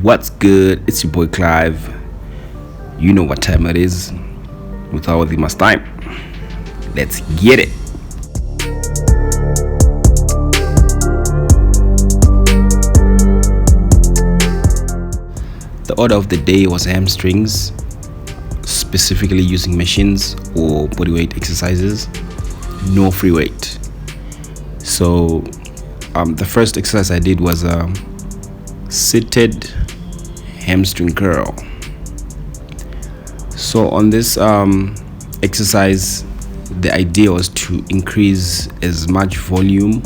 What's good? It's your boy Clive. You know what time it is. Without the much time, let's get it. The order of the day was hamstrings, specifically using machines or bodyweight exercises, no free weight. So, the first exercise I did was a seated hamstring curl. So on this exercise, the idea was to increase as much volume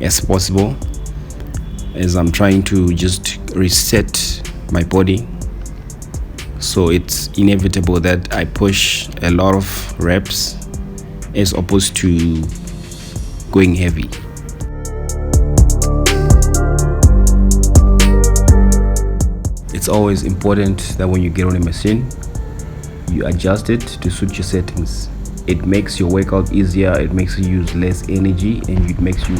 as possible, as I'm trying to just reset my body. So it's inevitable that I push a lot of reps as opposed to going heavy. It's always important that when you get on a machine, you adjust it to suit your settings. It makes your workout easier, it makes you use less energy, and it makes you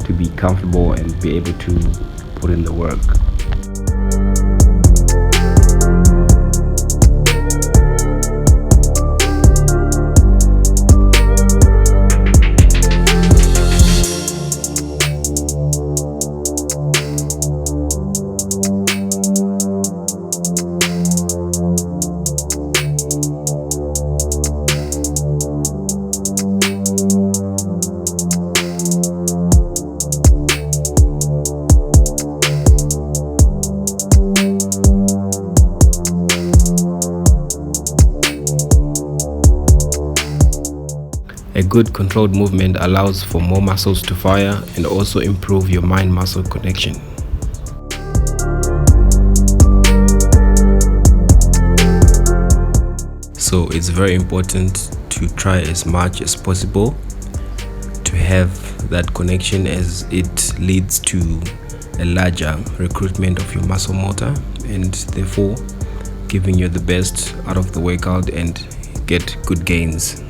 to be comfortable and be able to put in the work. A good controlled movement allows for more muscles to fire and also improve your mind-muscle connection. So it's very important to try as much as possible to have that connection, as it leads to a larger recruitment of your muscle motor and therefore giving you the best out of the workout and get good gains.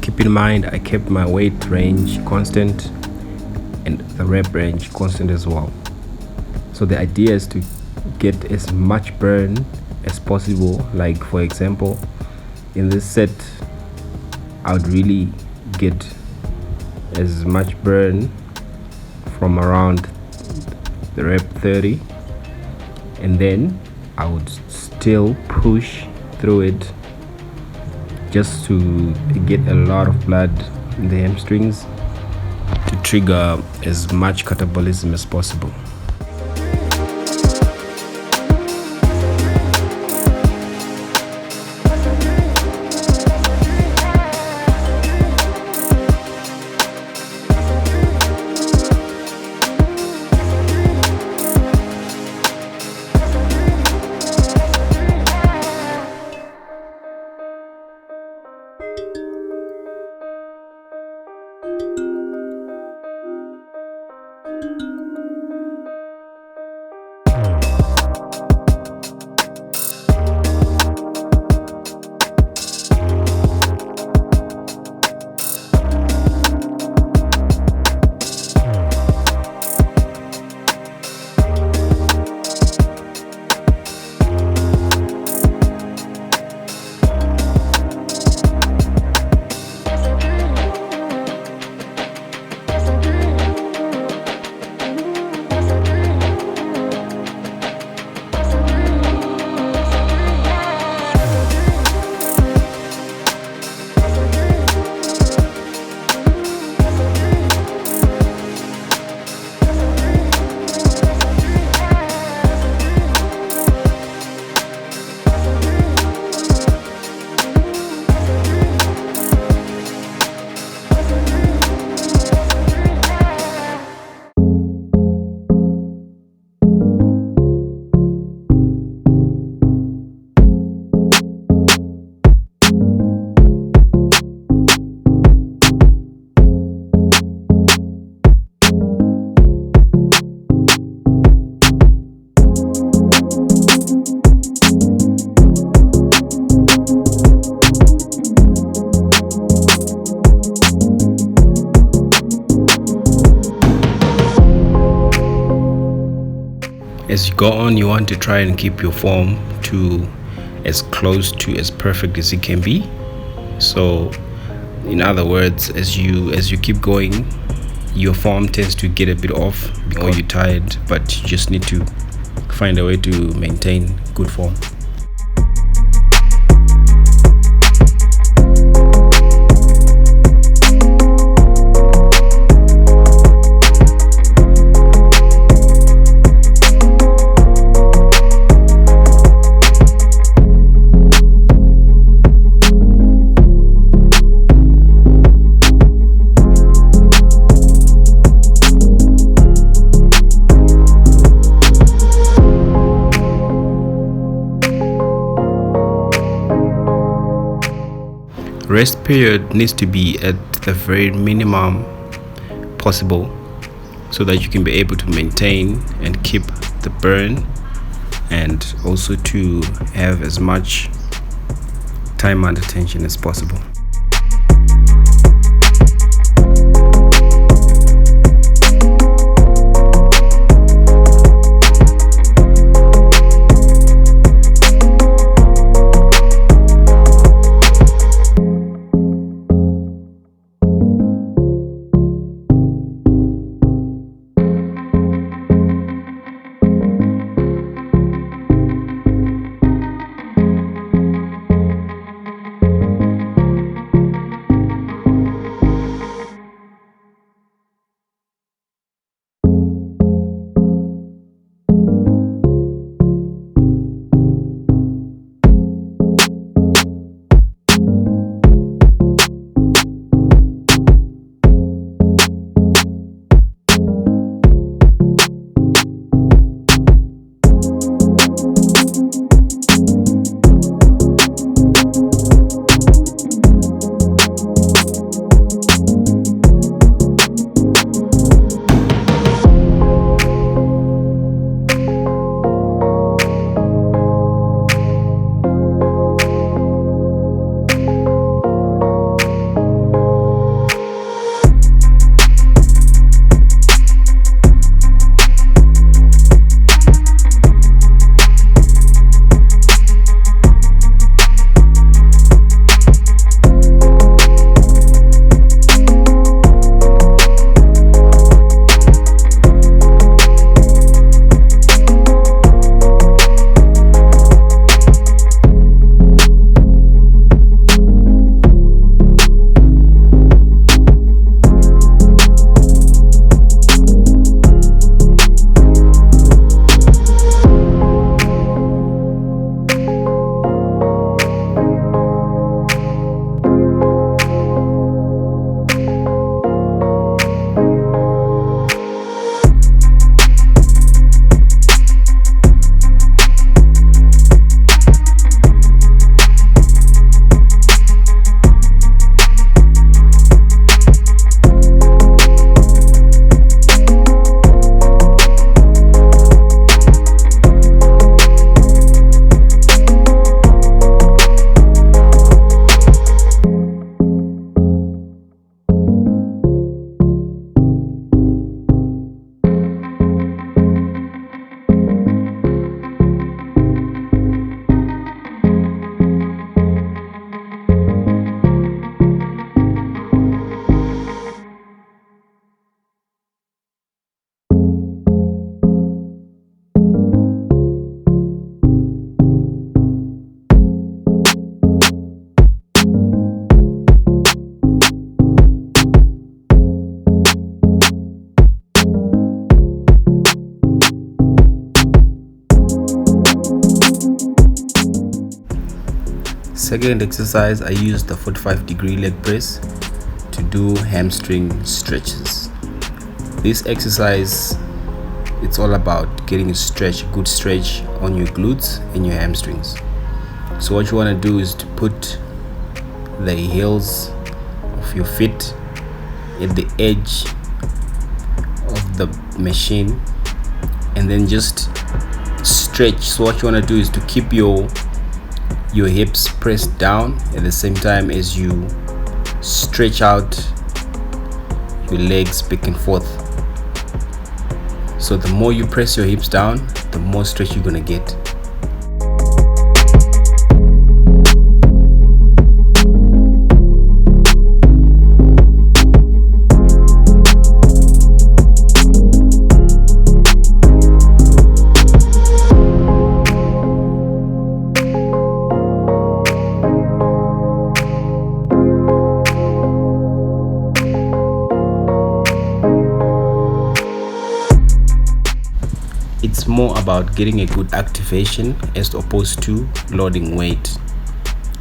Keep in mind, I kept my weight range constant and the rep range constant as well. So the idea is to get as much burn as possible. Like for example, in this set, I would really get as much burn from around the rep 30, and then I would still push through it just to get a lot of blood in the hamstrings to trigger as much catabolism as possible. as you go on, you want to try and keep your form to as close to as perfect as it can be. So in other words, as you keep going, your form tends to get a bit off or you're tired, but you just need to find a way to maintain good form. Rest period needs to be at the very minimum possible so that you can be able to maintain and keep the burn, and also to have as much time and attention as possible. Second exercise, I used the 45-degree leg press to do hamstring stretches. This exercise, it's all about getting a good stretch on your glutes and your hamstrings. So what you want to do is to put the heels of your feet at the edge of the machine and then just stretch. So what you want to do is to keep your hips pressed down at the same time as you stretch out your legs back and forth. So So the more you press your hips down, the more stretch you're gonna get. It's more about getting a good activation as opposed to loading weight.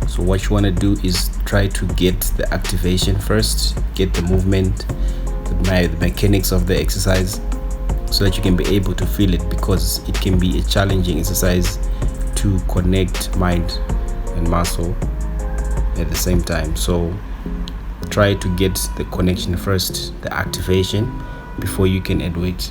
So what you want to do is try to get the activation first, get the movement, the mechanics of the exercise, so that you can be able to feel it, because it can be a challenging exercise to connect mind and muscle at the same time. So try to get the connection first, the activation, before you can add weight.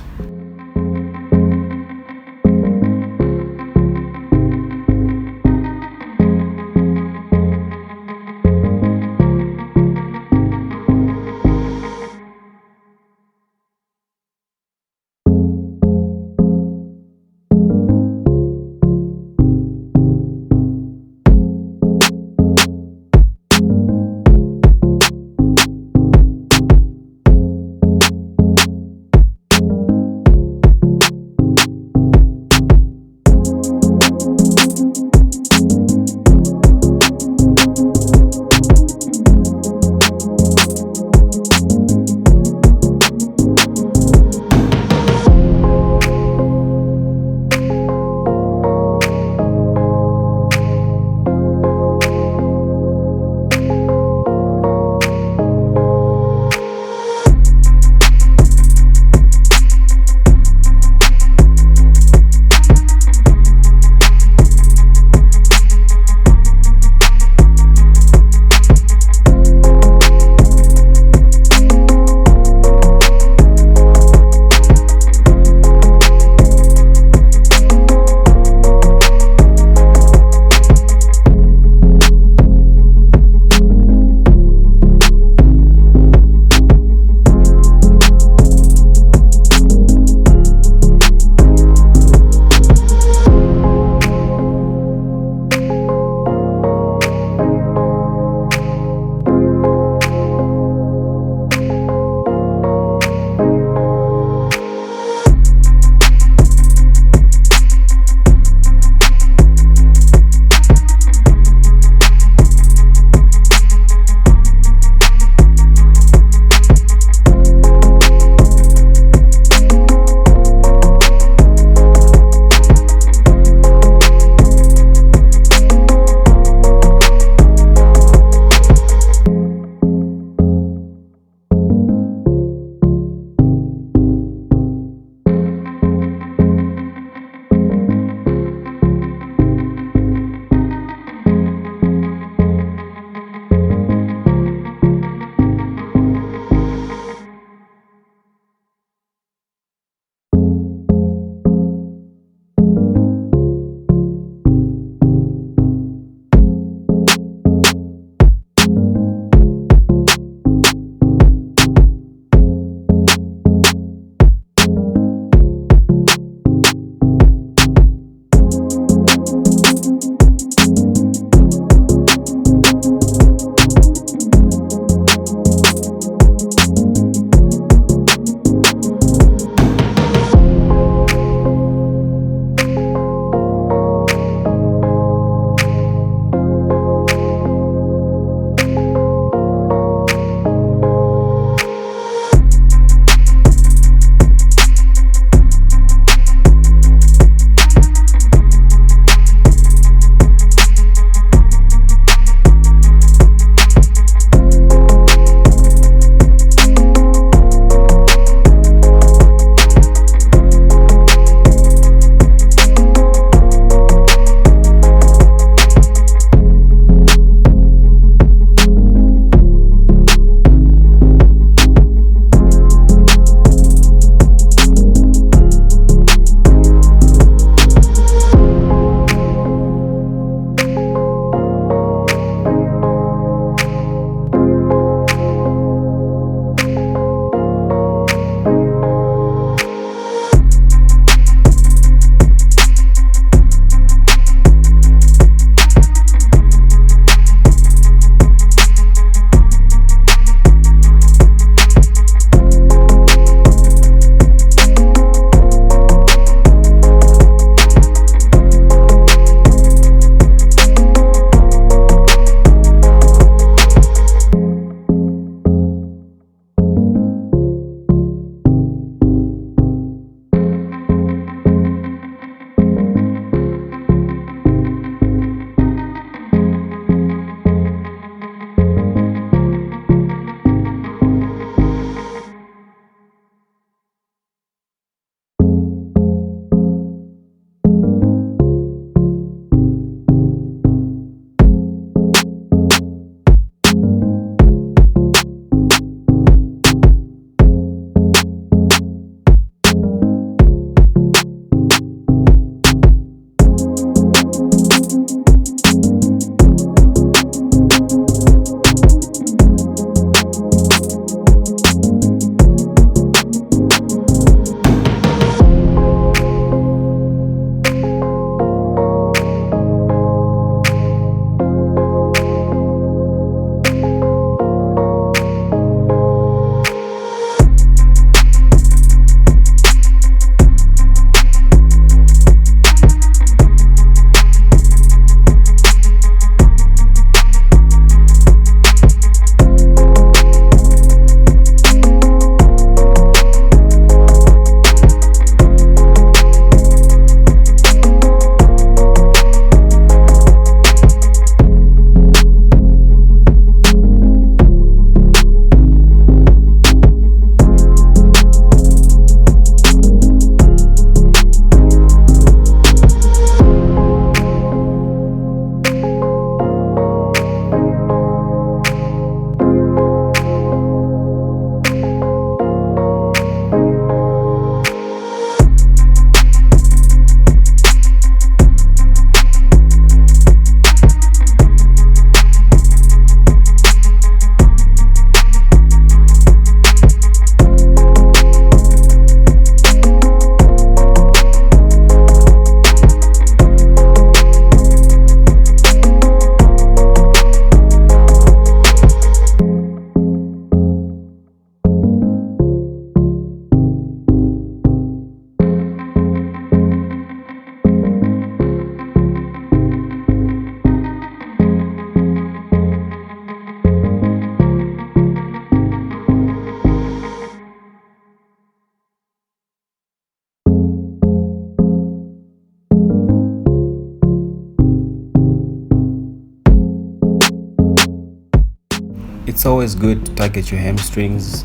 It's always good to target your hamstrings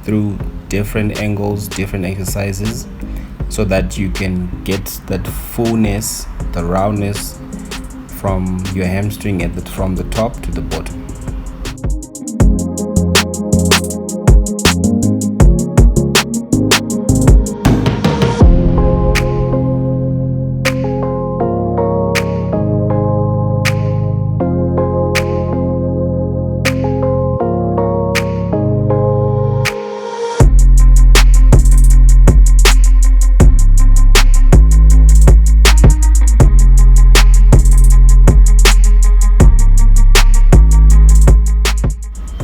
through different angles, different exercises, so that you can get that fullness, the roundness from your hamstring from the top to the bottom.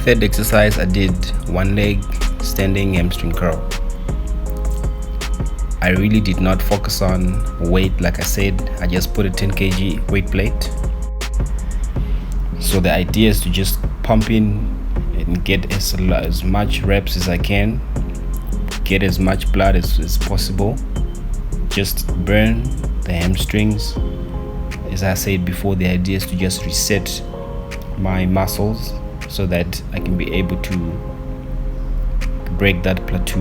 Third exercise, I did one leg standing hamstring curl. I really did not focus on weight. Like I said, I just put a 10 kg weight plate. So the idea is to just pump in and get as much reps as I can, get as much blood as possible, just burn the hamstrings. As I said before, the idea is to just reset my muscles so that I can be able to break that plateau.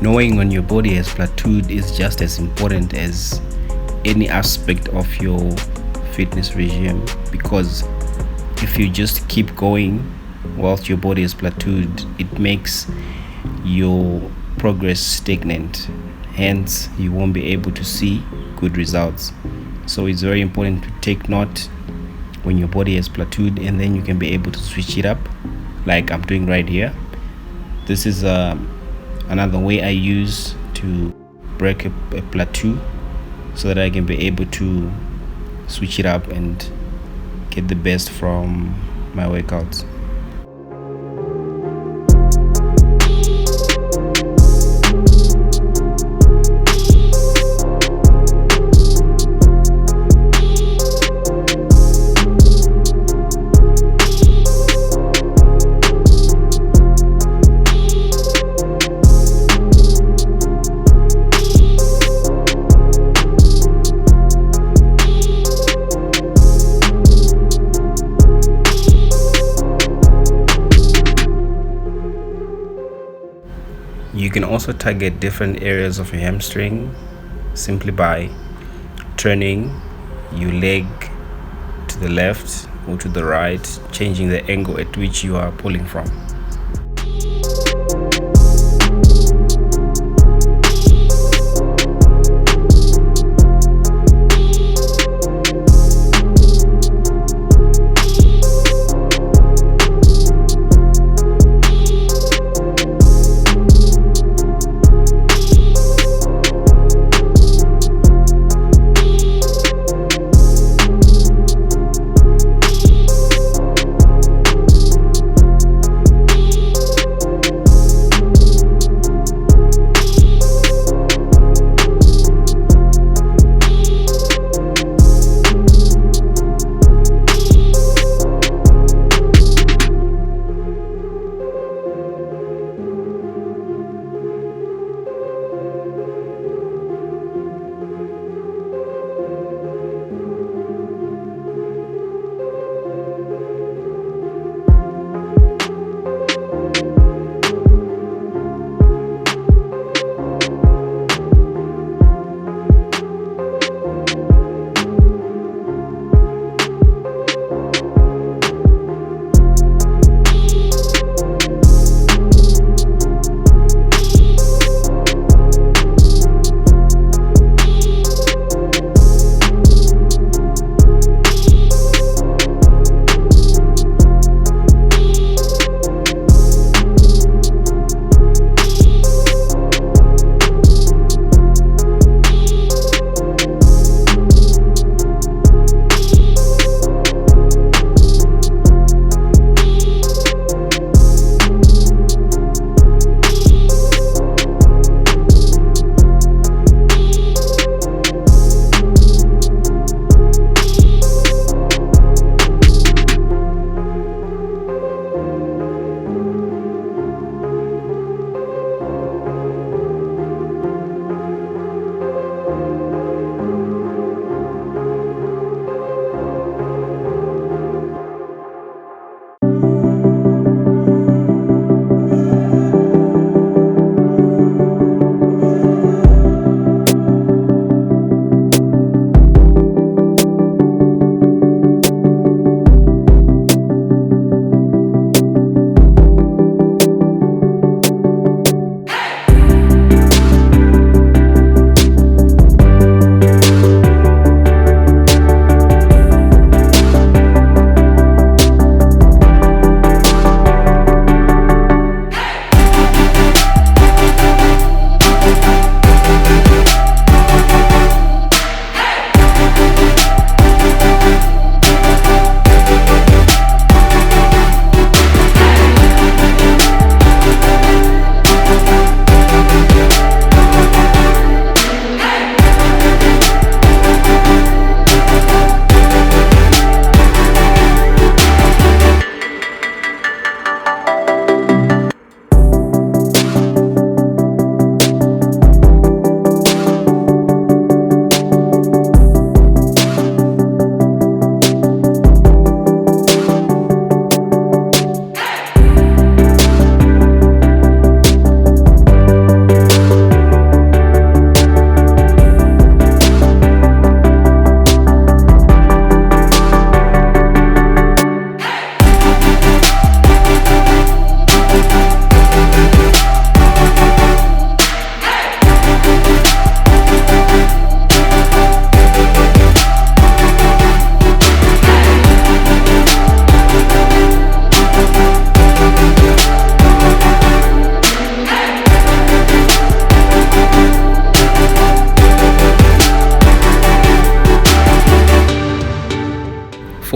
Knowing when your body has plateaued is just as important as any aspect of your fitness regime, because if you just keep going whilst your body is plateaued, it makes your progress stagnant. Hence, you won't be able to see good results. So it's very important to take note when your body has plateaued, and then you can be able to switch it up like I'm doing right here. This is another way I use to break a plateau so that I can be able to switch it up and get the best from my workouts. You can also target different areas of your hamstring simply by turning your leg to the left or to the right, changing the angle at which you are pulling from.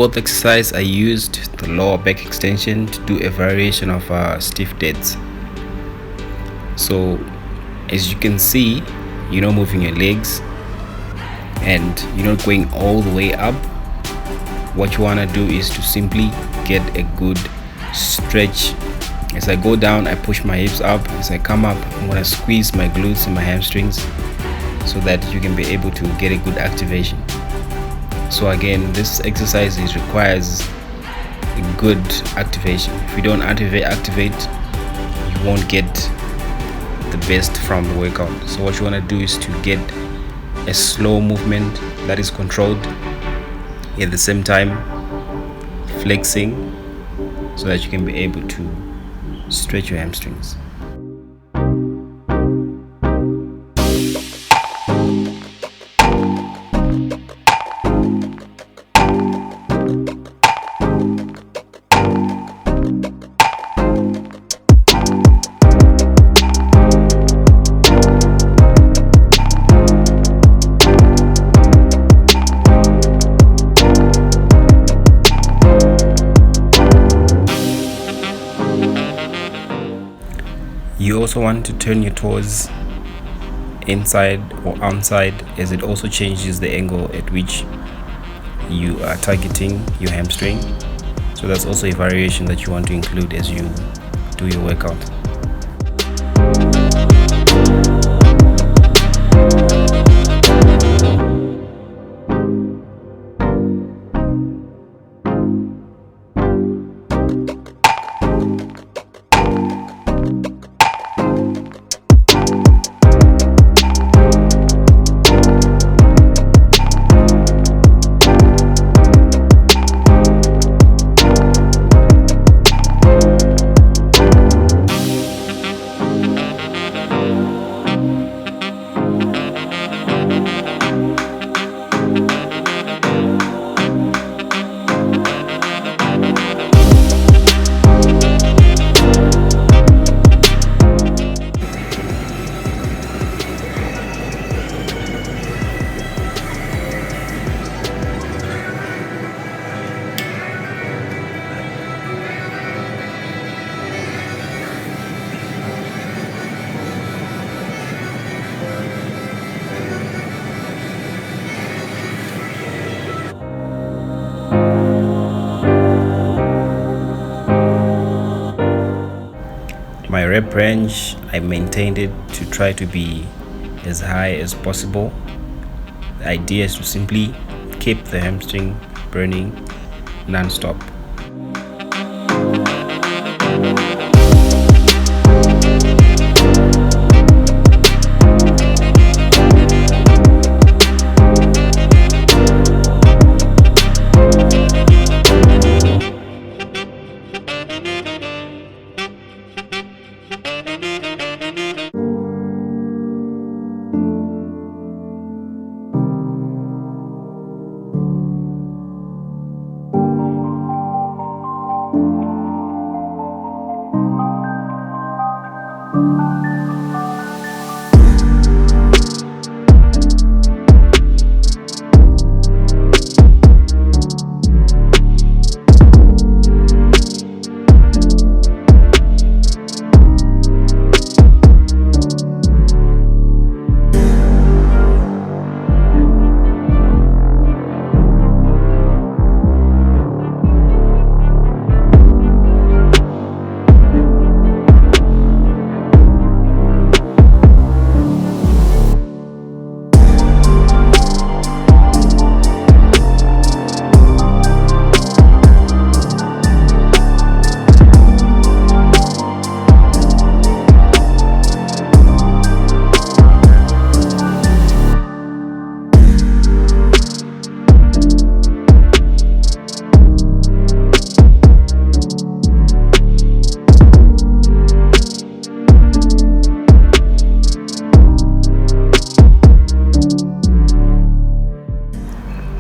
fourth exercise, I used the lower back extension to do a variation of stiff deads. So as you can see, you're not moving your legs and you're not going all the way up. What you want to do is to simply get a good stretch. As I go down, I push my hips up. As I come up, I'm going to squeeze my glutes and my hamstrings so that you can be able to get a good activation. So again, this exercise requires a good activation. If you don't activate, you won't get the best from the workout. So what you want to do is to get a slow movement that is controlled, at the same time flexing, so that you can be able to stretch your hamstrings. You also want to turn your toes inside or outside, as it also changes the angle at which you are targeting your hamstring. So that's also a variation that you want to include as you do your workout. My rep range, I maintained it to try to be as high as possible. The idea is to simply keep the hamstring burning non-stop.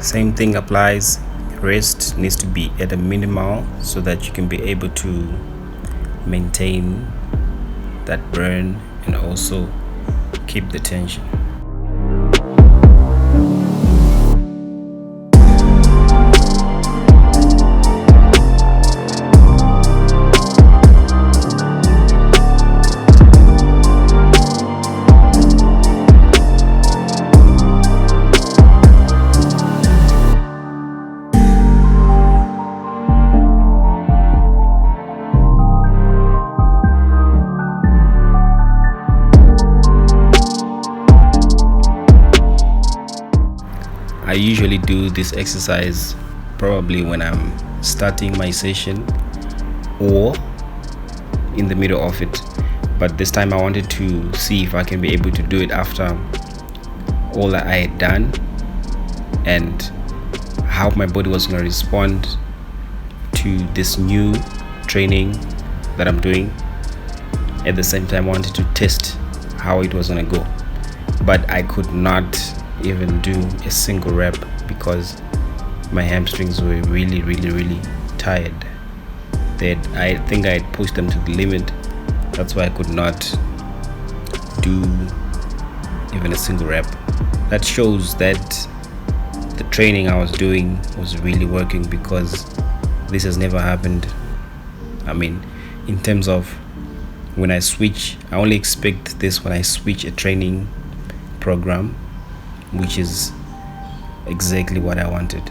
Same thing applies. Rest needs to be at a minimal so that you can be able to maintain that burn and also keep the tension. I usually do this exercise probably when I'm starting my session or in the middle of it, but this time I wanted to see if I can be able to do it after all that I had done and how my body was going to respond to this new training that I'm doing. At the same time, I wanted to test how it was going to go, but I could not even do a single rep because my hamstrings were really tired. I think I had pushed them to the limit. That's why I could not do even a single rep. That shows that the training I was doing was really working, because this has never happened. I mean, in terms of when I switch, I only expect this when I switch a training program, which is exactly what I wanted.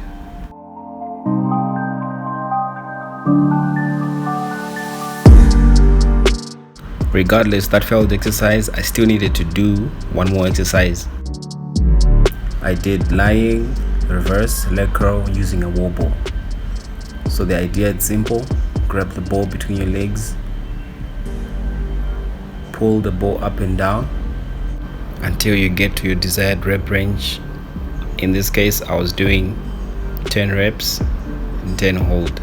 Regardless, that failed exercise, I still needed to do one more exercise. I did lying, reverse, leg curl using a wall ball. So the idea is simple. Grab the ball between your legs, pull the ball up and down until you get to your desired rep range. In this case, I was doing 10 reps and 10 hold.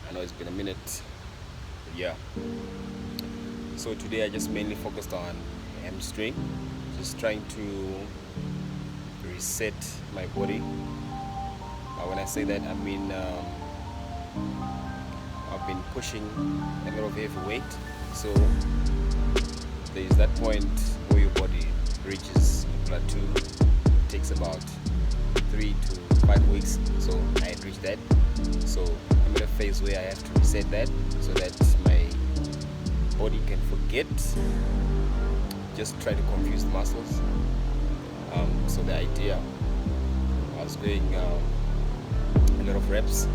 I know it's been a minute, but yeah. So today I just mainly focused on hamstring, just trying to reset my body. When I say that, I mean I've been pushing a lot of heavy weight, so there is that point where your body reaches a plateau. It takes about 3 to 5 weeks, so I had reached that. So I'm in a phase where I have to reset that so that my body can forget, just try to confuse the muscles. So the idea, I was doing a lot of reps,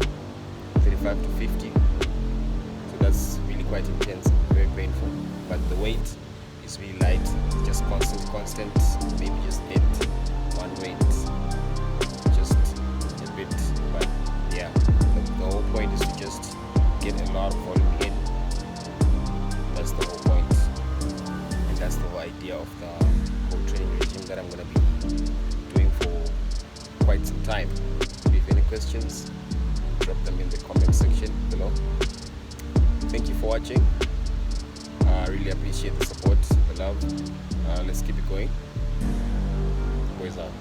35 to 50, so that's really quite intense, very painful, but the weight is really light, just constant, maybe just hit one weight just a bit, but yeah, the whole point is to just get a lot of volume in. That's the whole point, and that's the whole idea of the whole training regime that I'm going to be doing for quite some time, to be questions, drop them in the comment section below. Thank you for watching. I really appreciate the support, the love. Let's keep it going. Boys out.